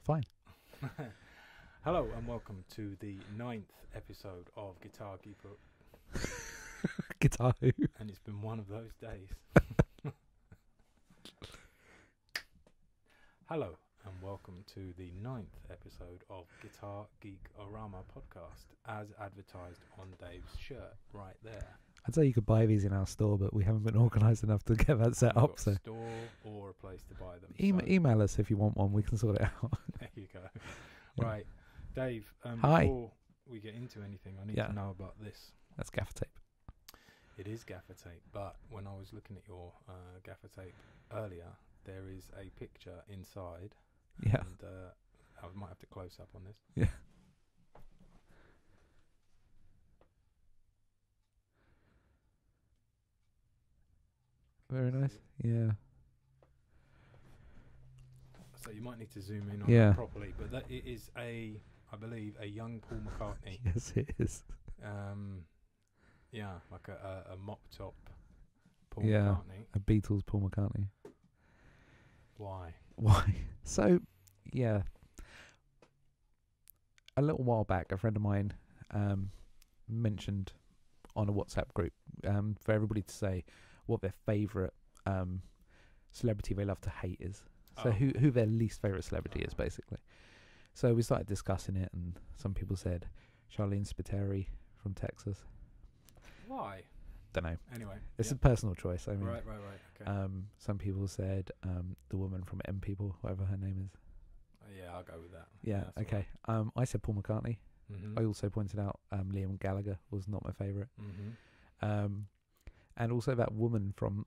Fine. Hello and welcome to the 9th episode of Guitar Keeper. Guitar Who? And it's been one of those days. Hello and welcome to the 9th episode of Guitar Geek-orama podcast, as advertised on Dave's shirt right there. I'd say you could buy these in our store, but we haven't been organised enough to get that set up. So A store or a place to buy them. email us if you want one. We can sort it out. There you go. Yeah. Right, Dave. Hi. Before we get into anything, I need to know about this. That's gaffer tape. It is gaffer tape, but when I was looking at your gaffer tape earlier, there is a picture inside. Yeah. And I might have to close up on this. Yeah. Very nice. Yeah. So you might need to zoom in on Yeah. it properly, but that it is I believe, a young Paul McCartney. Yes, it is. Yeah, like a mop top Paul Yeah. McCartney. A Beatles Paul McCartney. Why? Why? So, yeah. A little while back, a friend of mine mentioned on a WhatsApp group for everybody to say what their favourite celebrity they love to hate is. So who their least favourite celebrity is, basically. So we started discussing it, and some people said Charlene Spiteri from Texas. Why? Don't know. Anyway, It's a personal choice. I mean, right. Okay. some people said the woman from M People, whatever her name is. Yeah, I'll go with that. Yeah, that's okay. I said Paul McCartney. Mm-hmm. I also pointed out Liam Gallagher was not my favourite. Mm-hmm. And also that woman from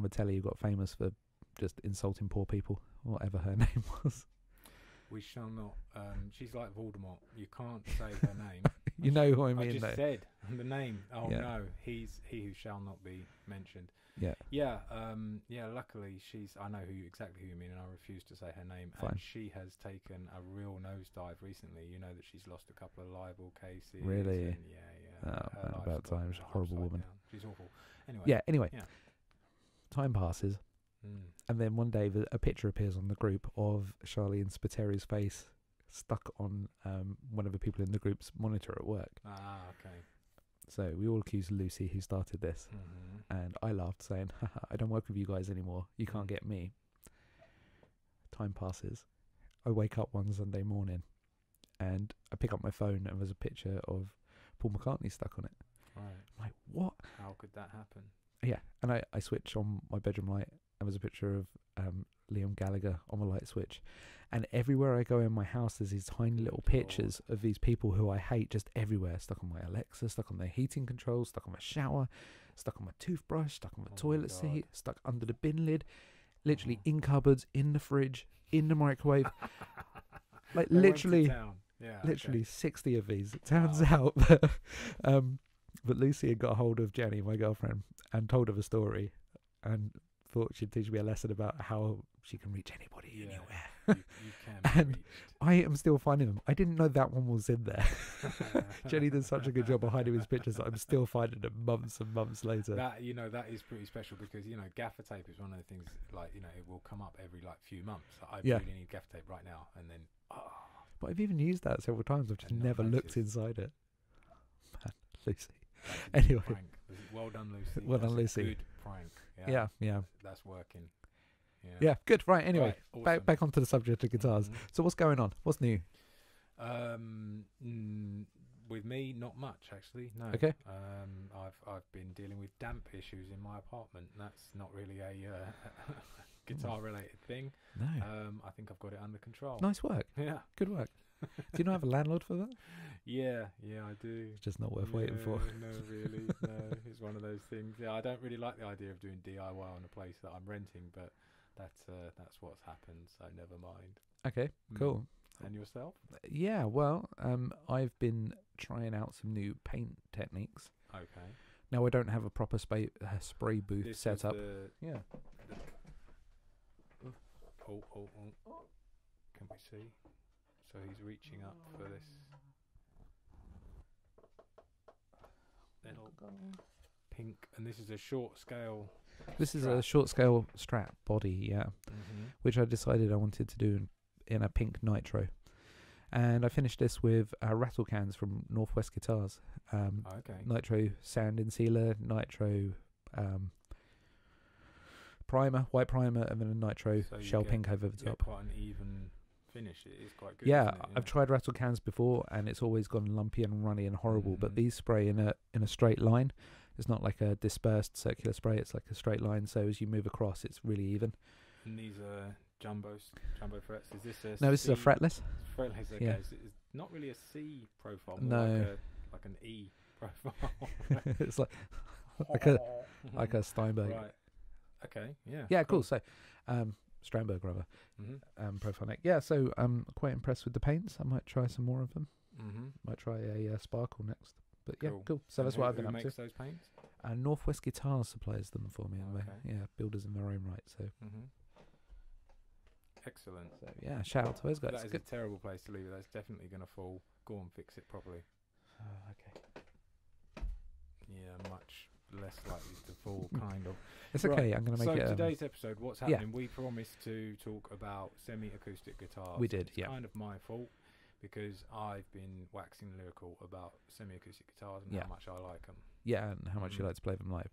the telly who got famous for just insulting poor people, whatever her name was. We shall not. She's like Voldemort. You can't say her name. You know who I mean, I just though. said the name. Oh Yeah. no, he who shall not be mentioned. Yeah. Yeah. Luckily, I know exactly who you mean, and I refuse to say her name. Fine. And she has taken a real nosedive recently. You know that she's lost a couple of libel cases. Really? And yeah. Oh, her man, life's about gone time. She's a horrible upside woman. down. She's awful. Anyway. Yeah. Anyway, Yeah. time passes, and then one day a picture appears on the group of Charlene Spiteri's face stuck on one of the people in the group's monitor at work. Ah, okay. So we all accused Lucy, who started this, Mm-hmm. and I laughed, saying, haha, I don't work with you guys anymore. You can't get me. Time passes. I wake up one Sunday morning, and I pick up my phone, and there's a picture of Paul McCartney stuck on it. Right. I'm like, what? How could that happen? Yeah, and I switch on my bedroom light, and there's a picture of Liam Gallagher on the light switch. And everywhere I go in my house, there's these tiny little pictures of these people who I hate just everywhere. Stuck on my Alexa, stuck on the heating controls, stuck on my shower, stuck on my toothbrush, stuck on the toilet seat, stuck under the bin lid, literally in cupboards, in the fridge, in the microwave. Like They went to literally, town. Yeah, literally okay. 60 of these. It turns Wow. out that, that Lucy had got hold of Jenny, my girlfriend, and told her the story, and thought she'd teach me a lesson about how she can reach anybody anywhere. You can be And reached. I am still finding them. I didn't know that one was in there. Jenny did such a good job of hiding his pictures that I'm still finding them months and months later. That is pretty special because gaffer tape is one of the things it will come up every few months. I Yeah. really need gaffer tape right now, and then But I've even used that several times. I've just And not never looked noticed. inside it. Man, Lucy. that's a good Anyway. prank. Well done, Lucy. Well done, That's a Lucy. Good prank. Yeah. That's working. Yeah, good. Right, anyway, Right, awesome. back onto the subject of guitars. Mhm. So what's going on? What's new? With me, not much actually. No. Okay. I've been dealing with damp issues in my apartment. That's not really a guitar related thing. No. I think I've got it under control. Nice work. Yeah. Good work. Do you not have a landlord for that? Yeah, I do. It's just not worth waiting for. No, really, no. It's one of those things. Yeah, I don't really like the idea of doing DIY on a place that I'm renting, but that's what's happened. So never mind. Okay, cool. And yourself? Yeah, well, I've been trying out some new paint techniques. Okay. Now I don't have a proper spray booth This set was up. the- Yeah. Oh. Can we see? So he's reaching up for this. Little pink, and this is a short scale. This is strap. a short scale strap body, yeah, Mm-hmm. which I decided I wanted to do in a pink nitro. And I finished this with rattle cans from Northwest Guitars. Okay. Nitro sand and sealer, nitro primer, white primer, and then a nitro So you shell get- pink over the You get top. quite an even finish. It is quite good. Yeah, isn't it? I've tried rattle cans before, and it's always gone lumpy and runny and horrible. But Mhm. these spray in a straight line. It's not like a dispersed circular spray. It's like a straight line. So as you move across, it's really even. And these are jumbo frets. Is this a No, this is a C- fretless. fretless? Okay, Yeah. so it's not really a C profile. No. More like an E profile. It's like like a Steinberg. Right. Okay. Yeah. Yeah, cool. So, Strandberg rather, Mhm. profile neck. Yeah, so I'm quite impressed with the paints. I might try some more of them. Mhm. Might try a sparkle next. But yeah, Cool. cool. So And that's what I've who been up makes to. those paints? Northwest Guitars supplies them for me. And Okay. yeah, builders in their own right. So, Mhm. Excellent. yeah, shout out to those guys. That is Good. a terrible place to leave it. That's definitely going to fall. Go and fix it properly. Okay. Yeah, much less likely to fall, kind of. It's Right, okay. I'm going to make so it. today's episode, what's yeah. happening? We promised to talk about semi-acoustic guitars. We did, It's yeah. kind of my fault because I've been waxing lyrical about semi-acoustic guitars and Yeah. how much I like them. Yeah, and how much you Mhm. like to play them live.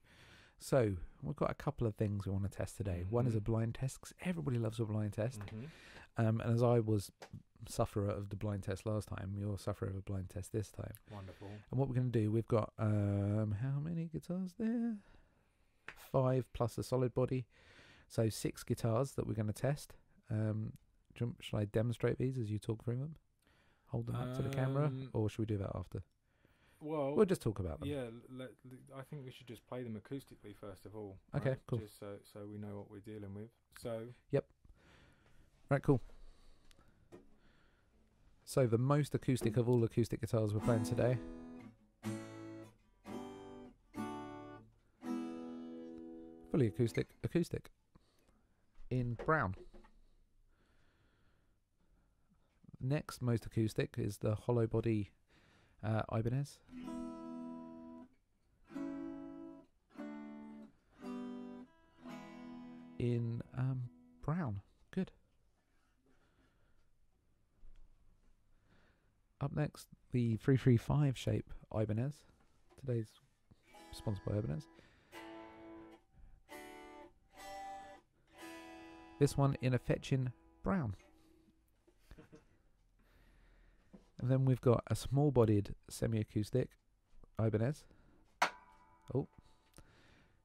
So we've got a couple of things we want to test today. One is a Mhm. blind test, 'cause everybody loves a blind test. Mhm. And as I was sufferer of the blind test last time, you're sufferer of a blind test this time. Wonderful. And what we're going to do, we've got how many guitars there? 5 plus a solid body, so 6 guitars that we're going to test. Shall I demonstrate these as you talk through them? Hold them up to the camera, or should we do that after? Well, We'll just talk about them. yeah, I think we should just play them acoustically first of all. Okay, right? cool. Just so we know what we're dealing with. So, Right, cool. So the most acoustic of all acoustic guitars we're playing today. Fully acoustic. In brown. Next most acoustic is the hollow body Ibanez. In brown. Good. Up next, the 335 shape Ibanez. Today's sponsored by Ibanez. This one in a fetching brown. And then we've got a small-bodied semi-acoustic Ibanez. Oh,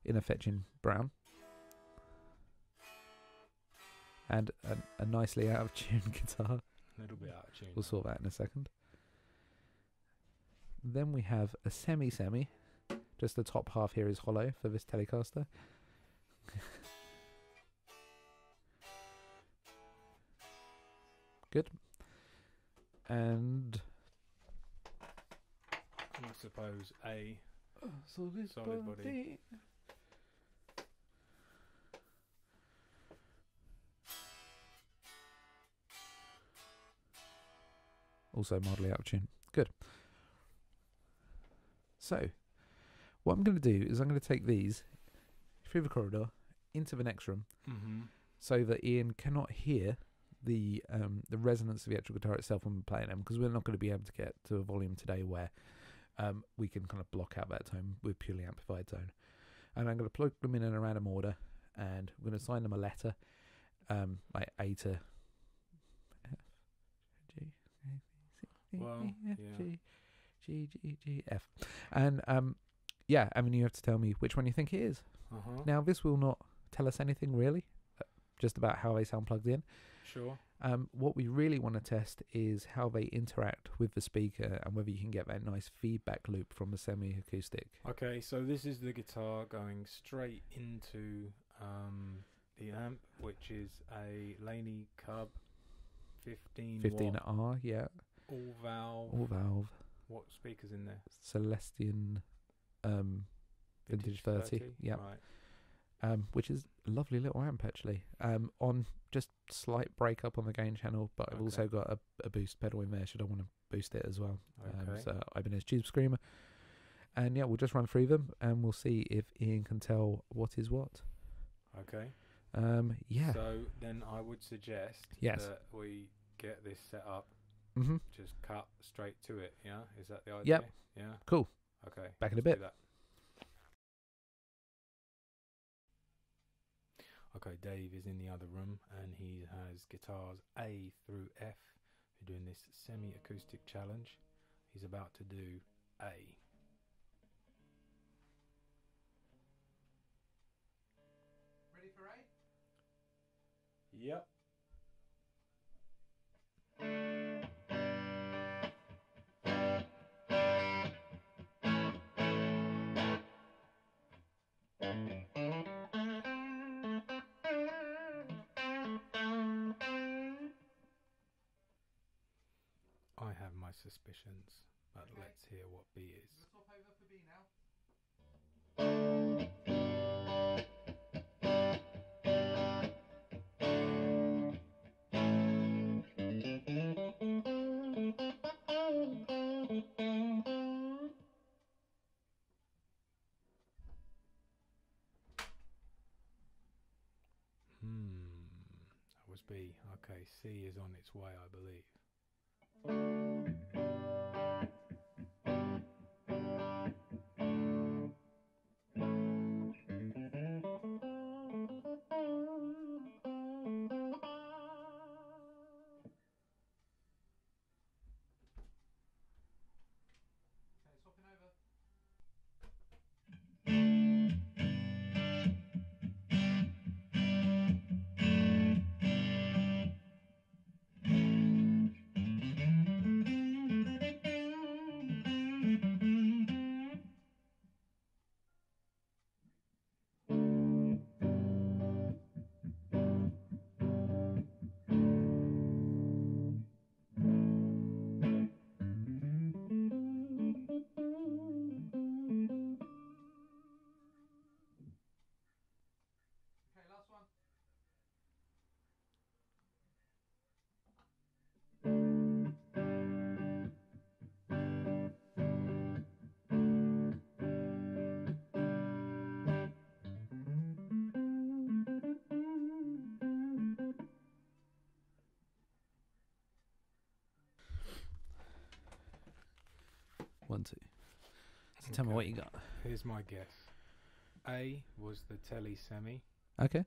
in a fetching brown. And a nicely out-of-tune guitar. a little bit out of tune. We'll sort that in a second. Then we have a semi-semi. Just the top half here is hollow for this Telecaster. Good. And I suppose a solid body. Also mildly out of tune. Good. So, what I'm going to do is I'm going to take these through the corridor into the next room, Mm-hmm. so that Ian cannot hear the resonance of the actual guitar itself when we're playing them, because we're not going to be able to get to a volume today where we can kind of block out that tone with purely amplified tone. And I'm going to plug them in a random order, and I'm going to assign them a letter, like A to F, G, A, B, C, Well, D, E, F, yeah. G, G, G, G, F. And yeah, I mean, you have to tell me which one you think it is. Uh-huh. Now, this will not tell us anything really, just about how they sound plugged in. Sure. What we really want to test is how they interact with the speaker and whether you can get that nice feedback loop from the semi-acoustic. Okay, so this is the guitar going straight into the amp, which is a Laney Cub 15 watt, 15R, yeah. all valve. All valve. What speakers in there? Celestian Vintage 30, yeah. Right. Which is a lovely little amp actually. On just slight breakup on the gain channel, but I've also got a boost pedal in there should I want to boost it as well. Okay. So Ibanez Tube Screamer. And yeah, we'll just run through them and we'll see if Ian can tell what is what. Okay. Yeah. So then I would suggest Yes. that we get this set up, Mm-hmm. just cut straight to it. Yeah, is that the idea? Yep. Yeah. Cool. Okay. Back in a let's bit. do that. Okay, Dave is in the other room and he has guitars A through F. We're doing this Semi Acoustic challenge. He's about to do A. Ready for A? Yep. I have my suspicions, but Okay. let's hear what B is. Swap over for B now. That was B. Okay, C is on its way, I believe. Okay, swapping over. Okay, last one. One, two. So tell me what you got. Here's my guess. A was the Tele Semi. Okay.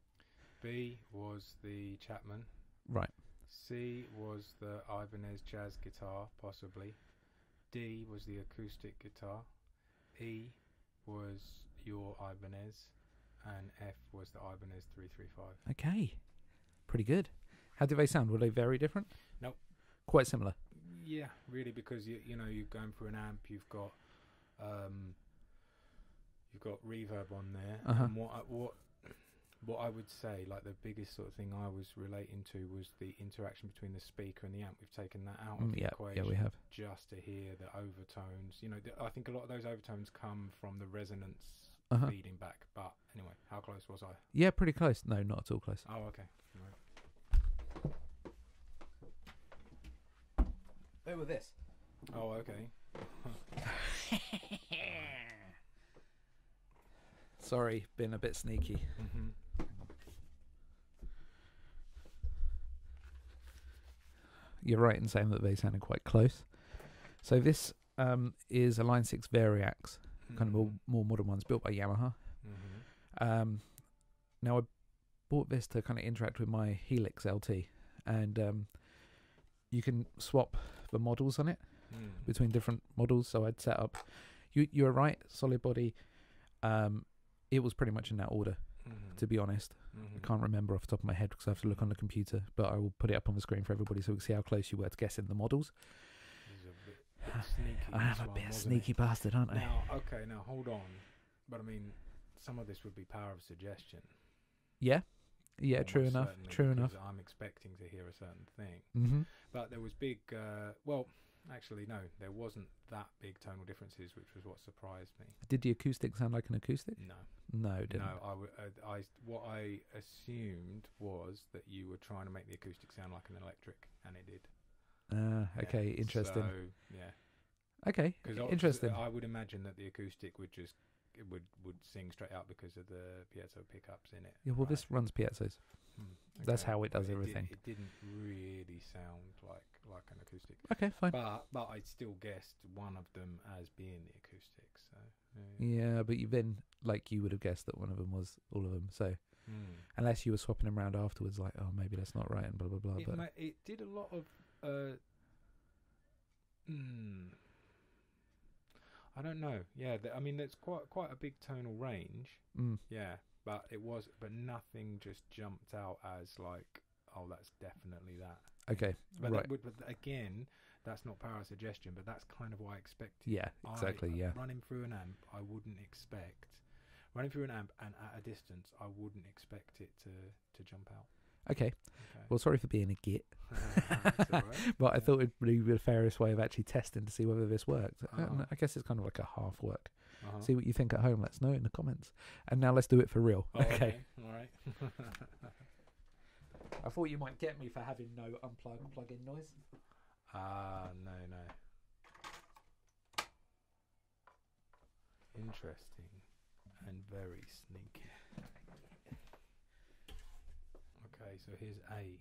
B was the Chapman. Right. C was the Ibanez jazz guitar, possibly. D was the acoustic guitar. E was your Ibanez. And F was the Ibanez 335. Okay. Pretty good. How do they sound? Were they very different? Nope. Quite similar. Yeah, really, because you know you're going through an amp. You've got reverb on there. Uh-huh. And what I would say, like the biggest sort of thing I was relating to was the interaction between the speaker and the amp. We've taken that out of the equation. Yeah, we have. Just to hear the overtones. You know, I think a lot of those overtones come from the resonance feeding back. But anyway, how close was I? Yeah, pretty close. No, not at all close. Oh, okay. Right. Go with this. Oh, okay. Sorry, been a bit sneaky. Mm-hmm. You're right in saying that they sounded quite close. So this is a Line 6 Variax, kind of more modern ones, built by Yamaha. Mm-hmm. Now I bought this to kind of interact with my Helix LT, and you can swap the models on it between different models. So I'd set up. You were right, solid body. It was pretty much in that order, to be honest. I can't remember off the top of my head because I have to look on the computer, but I will put it up on the screen for everybody so we can see how close you were to guessing the models. Sneaky. I am a bit of a sneaky bastard, aren't I? Now hold on. But I mean, some of this would be power of suggestion. Yeah, true Almost enough. certainly, True enough. because I'm expecting to hear a certain thing. Mm-hmm. But there was big. Well, actually, no, there wasn't that big tonal differences, which was what surprised me. Did the acoustic sound like an acoustic? No, it didn't. No, what I assumed was that you were trying to make the acoustic sound like an electric, and it did. Okay, Yeah, interesting. So, yeah. Okay, interesting. I would imagine that the acoustic would just would sing straight out because of the piezo pickups in it. Yeah, well, right? this runs piezos. That's how it does But everything. It didn't really sound acoustic. Okay, fine. But I still guessed one of them as being the acoustic. So Yeah, but you would have guessed that one of them was all of them. So unless you were swapping them around afterwards, like, oh, maybe that's not right and blah blah blah. It did a lot of. I don't know. Yeah, I mean, there's quite a big tonal range. Yeah, but nothing just jumped out as like, oh, that's definitely that. Okay, but right. But again, that's not power suggestion, but that's kind of what I expected. Yeah, exactly. Running through an amp, I wouldn't expect. Running through an amp and at a distance, I wouldn't expect it to jump out. Okay. Well, sorry for being a git. That's all right. But I thought it'd be the fairest way of actually testing to see whether this worked. I guess it's kind of like a half work. See what you think at home. Let us know in the comments. And now let's do it for real. Okay. All right. I thought you might get me for having no unplug plug-in noise. No. Interesting and very sneaky. Okay, so here's A.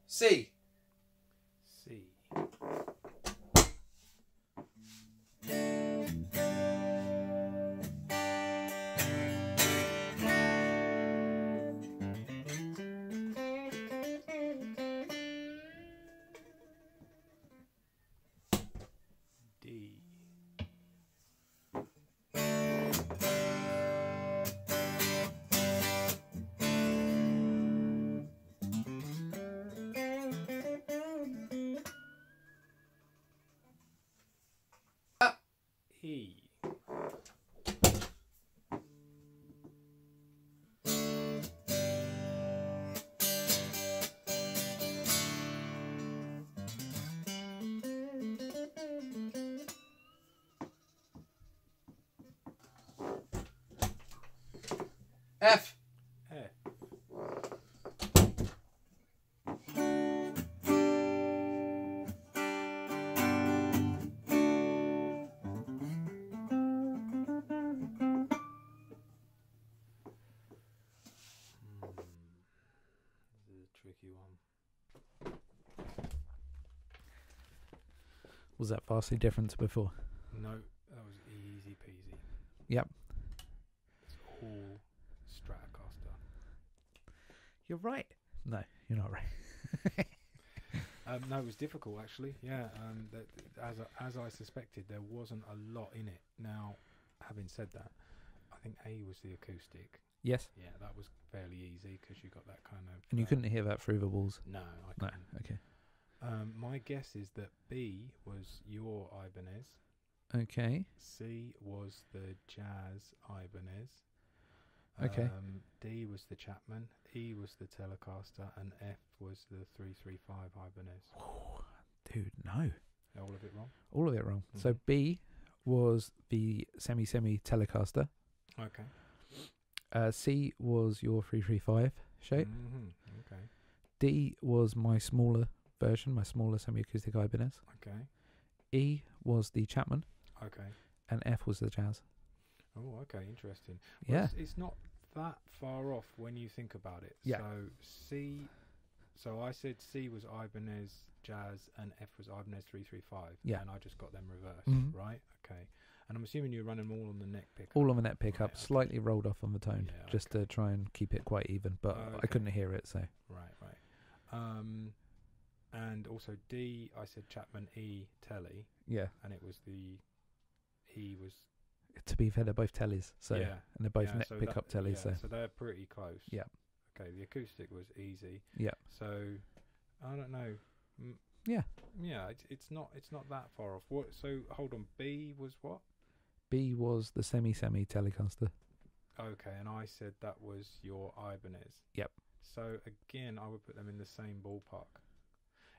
C. D. E. F. F. This is a tricky one. Was that vastly different to before? No, that was easy peasy. Yep. It's all Stratocaster. You're right. No, you're not right. No, it was difficult actually. Yeah, as I suspected, there wasn't a lot in it. Now, having said that, I think A was the acoustic. Yes. Yeah, that was fairly easy because you got that kind of. And you couldn't hear that through the walls? No, I couldn't. No, okay. My guess is that B was your Ibanez. Okay. C was the Jazz Ibanez. Okay. D was the Chapman. E was the Telecaster, and F was the 335 Ibanez. Dude, no. All of it wrong? All of it wrong. Mm-hmm. So B was the semi Telecaster. Okay. C was your 335 shape. Mm-hmm. Okay. D was my smaller version, my smaller semi-acoustic Ibanez. Okay. E was the Chapman. Okay. And F was the Jazz. Oh, okay. Interesting. Yeah. Well, it's not that far off when you think about it. Yeah. So I said C was Ibanez Jazz and F was Ibanez 335. Yeah. And I just got them reversed, Mhm. right? Okay. And I'm assuming you're running them all on the neck pickup. All on the net pickup, Right, okay. slightly rolled off on the tone, Yeah, just to try and keep it quite even, but I Okay. couldn't hear it, so. Right. And also D, I said Chapman, E, Telly, Yeah. and it was the E was To be fair, they're both tellies, so. yeah, And they're both yeah, net so pickup that- tellies, yeah, so. so they're pretty close. Yeah. Okay, the acoustic was easy. Yeah. So I don't know. Yeah. Yeah, it's not that far off. What? So hold on. B was what? B was the Semi Telecaster. Okay, and I said that was your Ibanez. Yep. So again, I would put them in the same ballpark.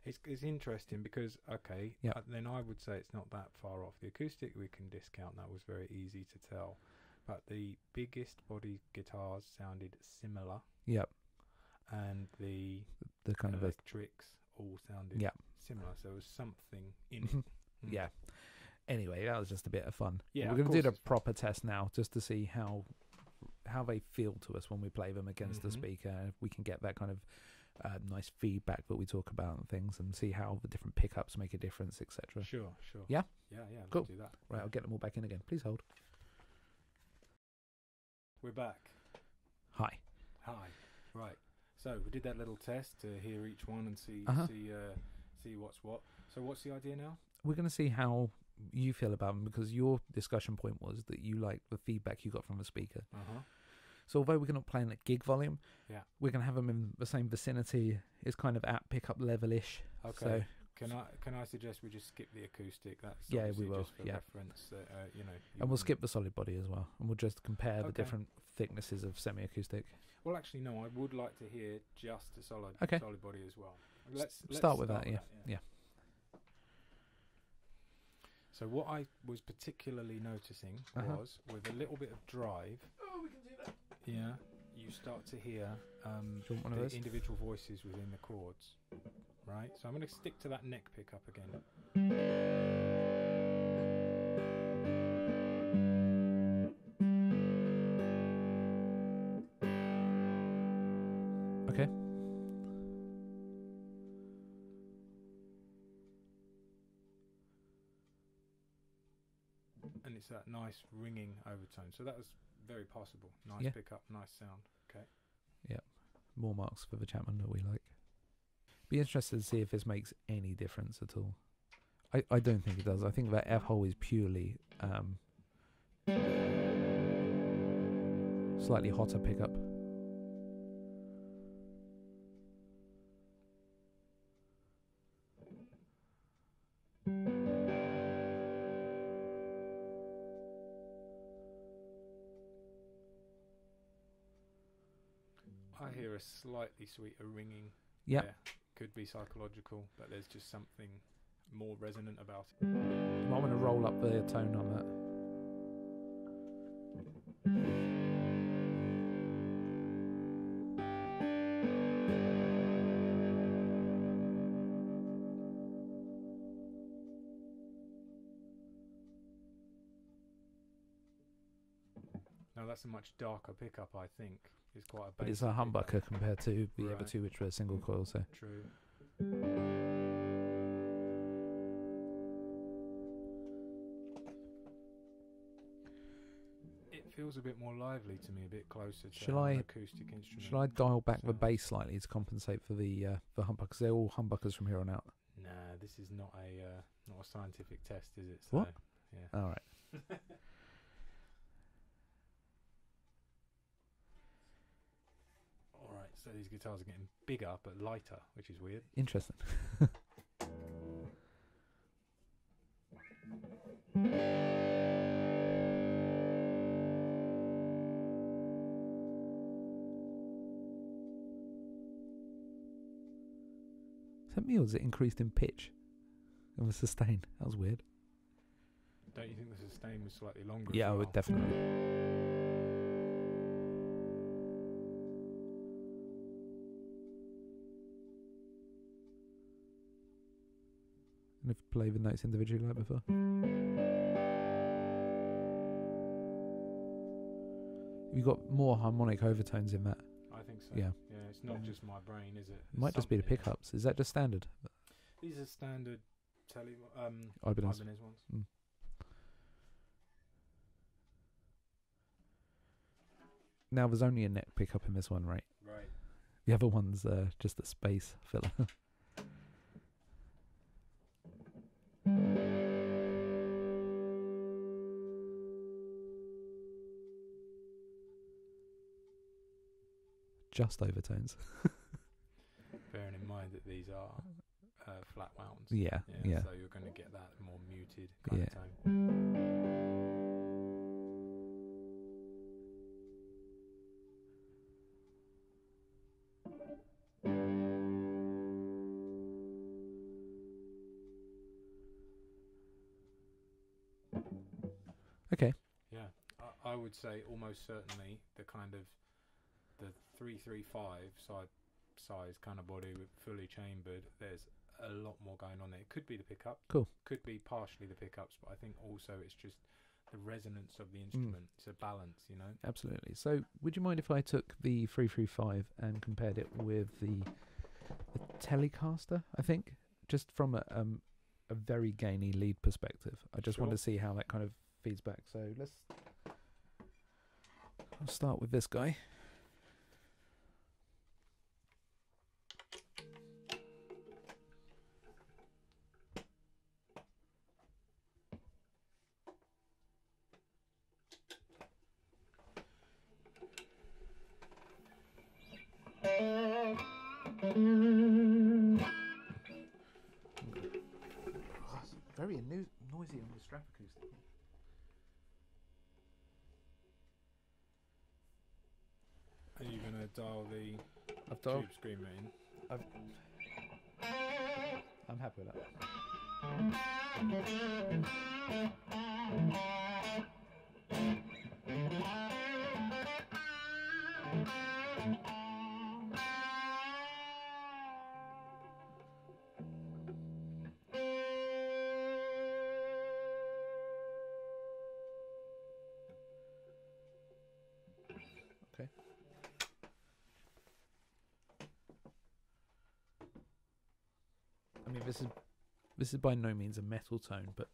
It's interesting because, okay, Yep. then I would say it's not that far off. The acoustic we can discount, that was very easy to tell. But the biggest body guitars sounded similar, Yep. and the kind of electrics all sounded Yep. similar. So there was something in it. Mhm. Mm. Yeah. Anyway, that was just a bit of fun. Yeah, We're of going to do course the it's fun. proper test now, just to see how they feel to us when we play them against the Mhm. speaker. If we can get that kind of nice feedback that we talk about and things, and see how the different pickups make a difference, etc. Sure. Yeah? Yeah. Cool. Let's do that. Right, I'll get them all back in again. Please hold. We're back. Hi. Hi. Right. So we did that little test to hear each one and see Uh-huh. see what's what. So what's the idea now? We're going to see how you feel about them, because your discussion point was that you like the feedback you got from the speaker. So although we're not playing at gig volume, Yeah. we're going to have them in the same vicinity. It's kind of at pickup level-ish. Okay. So, Can I suggest we just skip the acoustic? That's Yeah, obviously we will, just for yeah. reference. You know. and we'll skip the solid body as well, and we'll just compare the Okay. different thicknesses of semi-acoustic. Well, actually, no. I would like to hear just the solid Okay. body as well. Let's Start with that, yeah. So what I was particularly noticing Uh-huh. was, with a little bit of drive. Oh, we can do that. Yeah, you start to hear Do you want one of the those? individual voices within the chords, right? So I'm going to stick to that neck pickup again. Okay. And it's that nice ringing overtone. So that was very possible. Nice Yeah. pickup, nice sound. Okay. More marks for the Chapman that we like. Be interested to see if this makes any difference at all. I don't think it does. I think that F hole is purely slightly hotter pickup. I hear a slightly sweeter ringing. Yeah. there. Could be psychological, but there's just something more resonant about it. You might want to roll up the tone on that. Now that's a much darker pickup, I think. It's quite a But it's basic a pickup. humbucker compared to the other Right. two, which were single coil. So True. It feels a bit more lively to me, a bit closer to Shall an I- acoustic instrument. shall I dial back the sounds. bass slightly to compensate for the humbuckers? They're all humbuckers from here on out. Nah, this is not a scientific test, is it? What? So, yeah. All right. All right. So these guitars are getting bigger but lighter, which is weird. Interesting. Is that me, or is it increased in pitch? It was sustained. That was weird. Don't you think the sustain was slightly longer? Yeah, I as would well? definitely. And if you play the notes individually like before. You've got more harmonic overtones in that. I think so. Yeah. Yeah, it's not just my brain, is it? It might just be the Something. pickups. Is that just standard? These are standard Ibanez. Ibanez ones. Mm. Now there's only a neck pickup in this one, right? Right. The other one's just a space filler. Just overtones. Bearing in mind that these are flat wounds. Yeah, yeah. So you're going to get that more muted kind Yeah. of tone. Okay. Yeah, I would say almost certainly the kind of the 335 size kind of body with fully chambered. There's a lot more going on there. It could be the pickup. Cool. Could be partially the pickups, but I think also it's just the resonance of the instrument. It's a balance, you know. Absolutely. So, would you mind if I took the 335 and compared it with the Telecaster? I think just from a very gainy lead perspective. I just want to see how that kind of feeds back. So I'll start with this guy. Very noisy on the strap acoustic. Are you going to dial the Tube screamer in? I'm happy with that. Okay. I mean, this is by no means a metal tone, but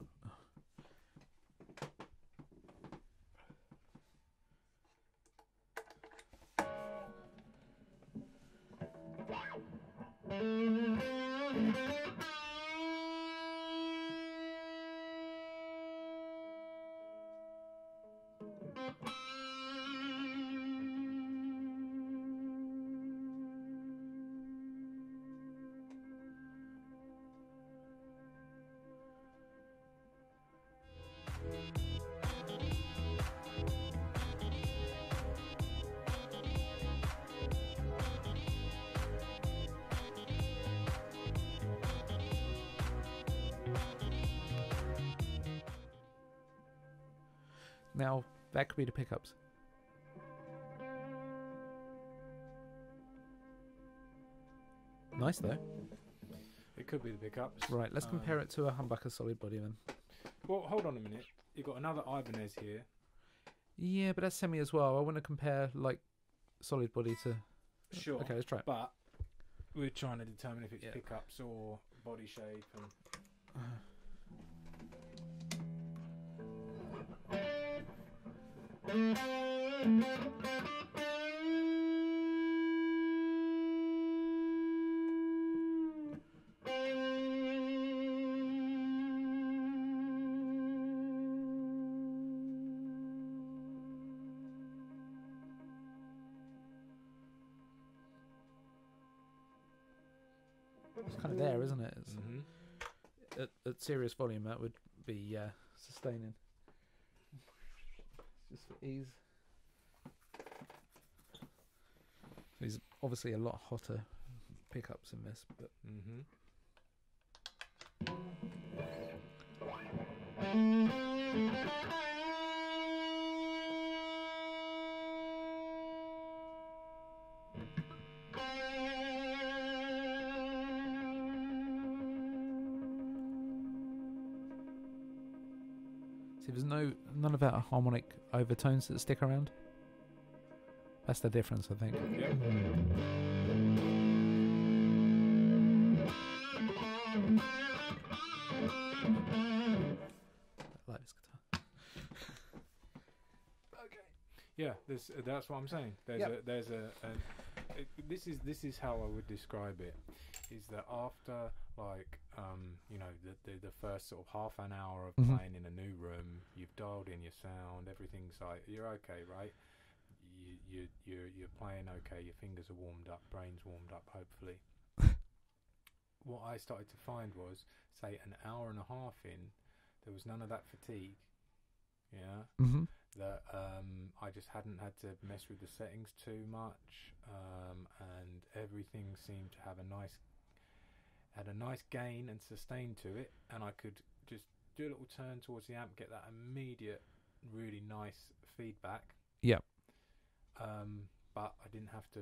now that could be the pickups. Nice though. It could be the pickups. Right, let's compare it to a humbucker solid body then. Well, hold on a minute. You've got another Ibanez here. Yeah, but that's semi as well. I want to compare like solid body to. Sure. Okay, let's try it. But we're trying to determine if it's pickups or body shape and. It's kind of there, isn't it? It's at serious volume, that would be sustaining. Just for ease. There's obviously a lot hotter pickups in this, but see, there's none of that harmonic overtones that stick around. That's the difference, I think. Yep. I like this guitar. Okay. Yeah, that's what I'm saying. This is how I would describe it. Is that after like the first sort of half an hour of playing in a new room, you've dialed in your sound, everything's like you're okay, right? You're playing okay. Your fingers are warmed up, brain's warmed up. Hopefully, what I started to find was, say, an hour and a half in, there was none of that fatigue. Yeah. That I just hadn't had to mess with the settings too much, and everything seemed to have a nice gain and sustain to it, and I could just do a little turn towards the amp, get that immediate really nice feedback. Yep. But I didn't have to,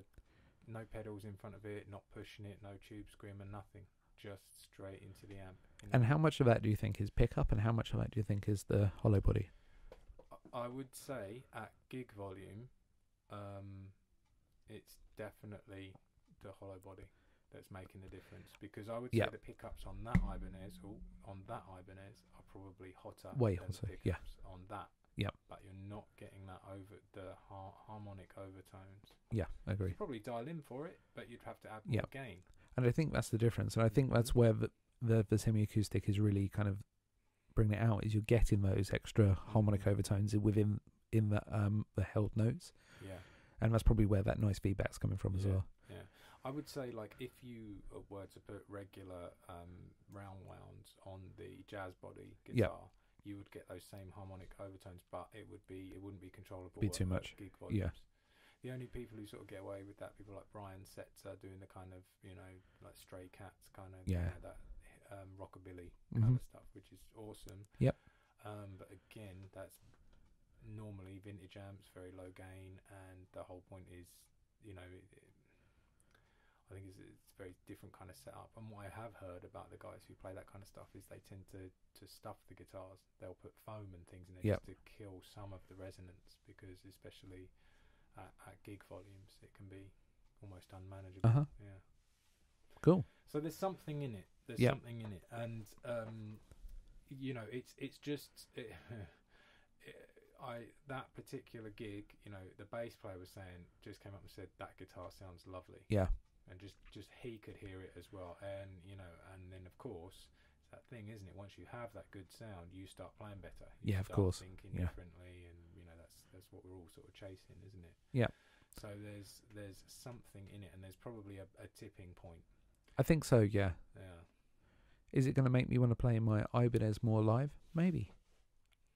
no pedals in front of it, not pushing it, no tube screamer, nothing, just straight into the amp. And how much of that do you think is pickup, and how much of that do you think is the hollow body? I would say at gig volume, it's definitely the hollow body that's making the difference, because I would say the pickups on that Ibanez are probably hotter Way than the hotter, pickups on that. Yep. But you're not getting that over the harmonic overtones. Yeah, I agree. You'd probably dial in for it, but you'd have to add more gain. And I think that's the difference, and I think that's where the semi-acoustic is really kind of bringing it out, is you're getting those extra harmonic overtones within the held notes. Yeah. And that's probably where that nice feedback's coming from as well. Yeah. I would say, like, if you were to put regular round wounds on the jazz body guitar, you would get those same harmonic overtones, but it wouldn't be controllable. Be too much. Gig volumes. The only people who sort of get away with that, people like Brian Setzer doing the kind of, like Stray Cats kind of that rockabilly kind of stuff, which is awesome. Yep. But again, that's normally vintage amps, very low gain, and the whole point is, I think it's a very different kind of setup. And what I have heard about the guys who play that kind of stuff is they tend to stuff the guitars. They'll put foam and things in there just to kill some of the resonance, because especially at gig volumes, it can be almost unmanageable. Yeah. Cool. So there's something in it. Something in it, and it's just that particular gig. The bass player was saying, just came up and said that guitar sounds lovely. Yeah. And just he could hear it as well, and and then of course it's that thing, isn't it? Once you have that good sound, you start playing better. You of course. Thinking differently, and that's what we're all sort of chasing, isn't it? Yeah. So there's something in it, and there's probably a tipping point. I think so. Yeah. Yeah. Is it going to make me want to play my Ibanez more live? Maybe.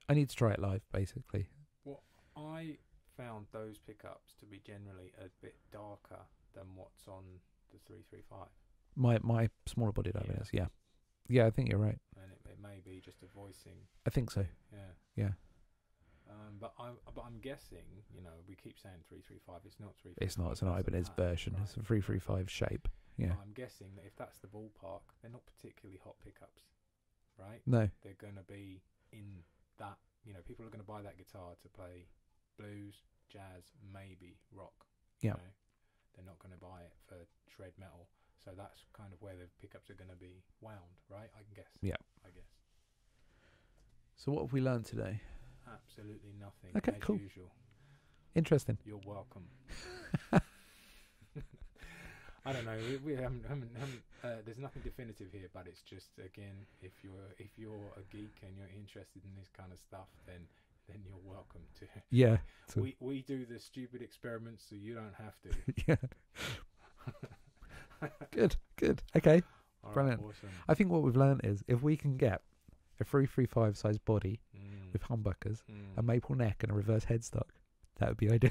I need to try it live, basically. Well, I found those pickups to be generally a bit darker than what's on the 335. My smaller bodied Ibanez, yeah, I think you're right. And it may be just a voicing. I think so. Yeah. But I'm guessing, we keep saying 335. It's not 335. It's not. It's an Ibanez version. Right. It's a 335 shape. Yeah. I'm guessing that if that's the ballpark, they're not particularly hot pickups, right? No. They're going to be in that. People are going to buy that guitar to play blues, jazz, maybe rock. Yeah. They're not going to buy it for shred metal. So that's kind of where the pickups are going to be wound, right? I can guess. Yeah. I guess. So what have we learned today? Absolutely nothing. Okay, as cool. Usual. Interesting. You're welcome. I don't know. We haven't. There's nothing definitive here, but it's just, again, if you're a geek and you're interested in this kind of stuff, then you're welcome to. Yeah. We do the stupid experiments, so you don't have to. Yeah. Good. Okay. All brilliant. Right, awesome. I think what we've learned is if we can get a 335 size body with humbuckers, a maple neck, and a reverse headstock, that would be ideal.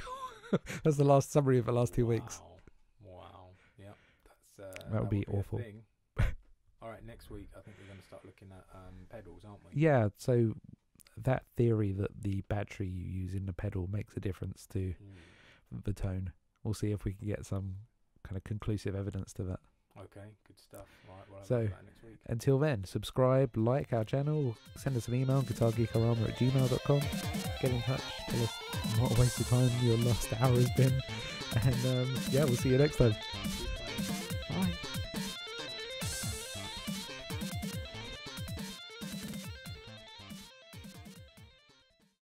That's the last summary of the last 2 weeks. Wow. Yep. That would be awful. All right. Next week, I think we're going to start looking at pedals, aren't we? Yeah. So that theory that the battery you use in the pedal makes a difference to the tone. We'll see if we can get some kind of conclusive evidence to that. Okay, good stuff. Right, we'll have so that next week. Until then, subscribe, like our channel, send us an email, guitargeekorama@gmail.com. Get in touch, tell us what a waste of time your last hour has been, and we'll see you next time. Bye.